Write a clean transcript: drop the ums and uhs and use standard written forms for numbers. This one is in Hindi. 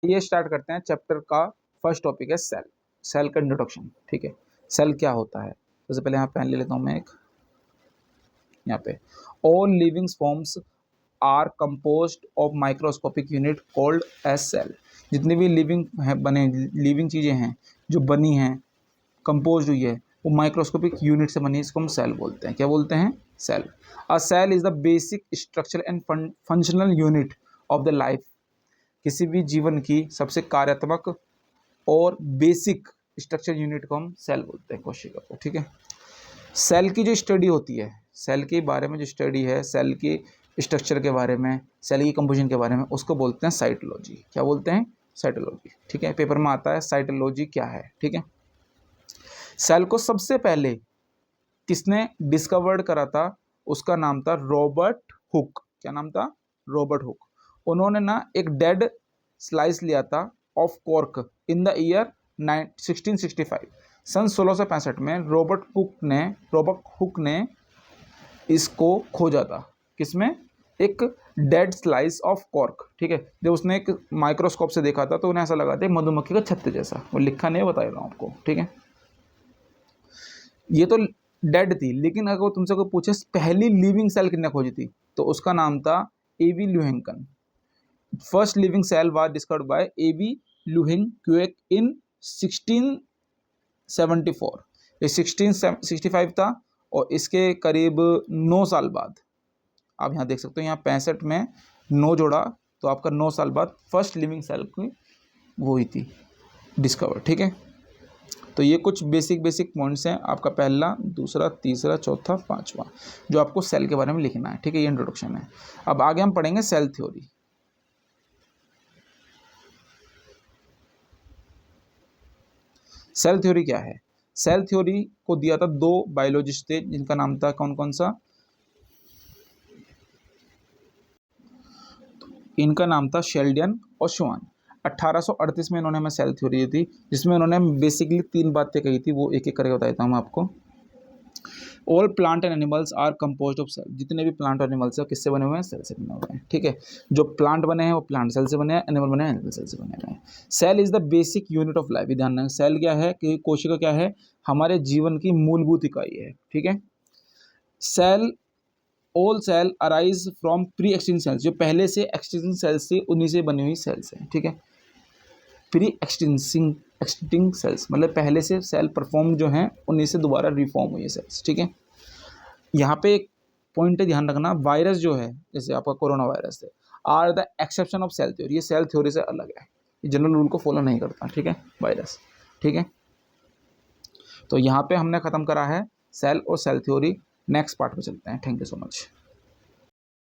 ये स्टार्ट करते हैं चैप्टर का फर्स्ट टॉपिक है सेल। सेल का इंट्रोडक्शन, ठीक है। सेल क्या होता है, सबसे पहले यहाँ पेन ले लेता हूँ मैं एक, यहाँ पे all living forms are composed of microscopic unit called as cell. जितनी भी लिविंग है बने लिविंग चीज़ें हैं जो बनी हैं, कंपोज हुई है, वो माइक्रोस्कोपिक यूनिट से बनी है, इसको हम सेल बोलते हैं। क्या बोलते हैं? Cell. A cell is the basic structure and functional unit of the life. किसी भी जीवन की सबसे कार्यात्मक और बेसिक स्ट्रक्चर यूनिट को हम सेल बोलते हैं, कोशिका को, ठीक है। सेल की जो स्टडी होती है, सेल के बारे में जो स्टडी है, सेल के स्ट्रक्चर के बारे में, सेल की कंपोजिशन के बारे में, उसको बोलते हैं साइटोलॉजी। क्या बोलते हैं? साइटोलॉजी, ठीक है। पेपर में आता है साइटोलॉजी क्या है, ठीक है। सेल को सबसे पहले किसने डिस्कवर्ड करा था? उसका नाम था रॉबर्ट हुक। क्या नाम था? Robert Hooke. उन्होंने ना एक डेड स्लाइस लिया था of cork in the year 1665। सन 1665 में रॉबर्ट हुक ने इसको खोजा था। किसमें? एक डेड स्लाइस ऑफ कॉर्क, ठीक है। जब उसने एक माइक्रोस्कोप से देखा था तो उन्हें ऐसा लगा था मधुमक्खी का छत्ते जैसा। वो लिखा नहीं, बता रहा हूँ आपको, ठीक है। ये तो डेड थी, लेकिन अगर तुमसे कोई पूछे पहली लिविंग सेल किसने खोजी थी, तो उसका नाम था A V Leeuwenhoek. First living cell was discovered by A V Leeuwenhoek in 1674। ये 1665 था और इसके करीब 9 साल बाद, आप यहाँ देख सकते हो, यहाँ 65 में 9 जोड़ा तो आपका 9 साल बाद फर्स्ट लिविंग सेल की वो हुई थी डिस्कवर, ठीक है। तो ये कुछ बेसिक पॉइंट्स हैं आपका, पहला, दूसरा, तीसरा, चौथा, पांचवा, जो आपको सेल के बारे में लिखना है, ठीक है। ये इंट्रोडक्शन है। अब आगे हम पढ़ेंगे सेल थ्योरी। सेल थ्योरी क्या है? सेल थ्योरी को दिया था 2 बायोलॉजिस्ट थे, जिनका नाम था कौन कौन सा? इनका नाम था शेल्डन और श्वान। 1838 में इन्होंने हमें सेल थ्योरी दी थी, जिसमें उन्होंने बेसिकली 3 बातें कही थी, वो एक एक करके बता देता हूँ मैं आपको। All plant and animals are composed of cell. जितने भी प्लांट और एनिमल्स हैं किससे बने हुए हैं? सेल से बने हुए हैं, ठीक है। जो प्लांट बने हैं वो प्लांट सेल से बने हैं, एनिमल बने हैं एनिमल सेल से बने हुए हैं। Cell is the basic unit of life. ध्यान रखना, सेल क्या है कि कोशिका क्या है? हमारे जीवन की मूलभूत इकाई है, ठीक है। Cell, all cell arise from pre extinct cells. जो पहले से एक्सटिंक्ट सेल्स से, उन्हीं से बनी हुई सेल्स हैं, ठीक है। प्री एक्सटिंक्ट सेल्स मतलब पहले से सेल परफॉर्म जो हैं उन्हीं से दोबारा रिफॉर्म हुई है सेल्स, ठीक है। यहाँ पे एक पॉइंट है, ध्यान रखना, वायरस जो है, जैसे आपका कोरोना वायरस है, are the exception of cell theory. ये सेल थ्योरी से अलग है, ये जनरल रूल को फॉलो नहीं करता, ठीक है, वायरस, ठीक है। तो यहाँ पे हमने खत्म करा है सेल और सेल थ्योरी। नेक्स्ट पार्ट में चलते हैं। Thank you so much.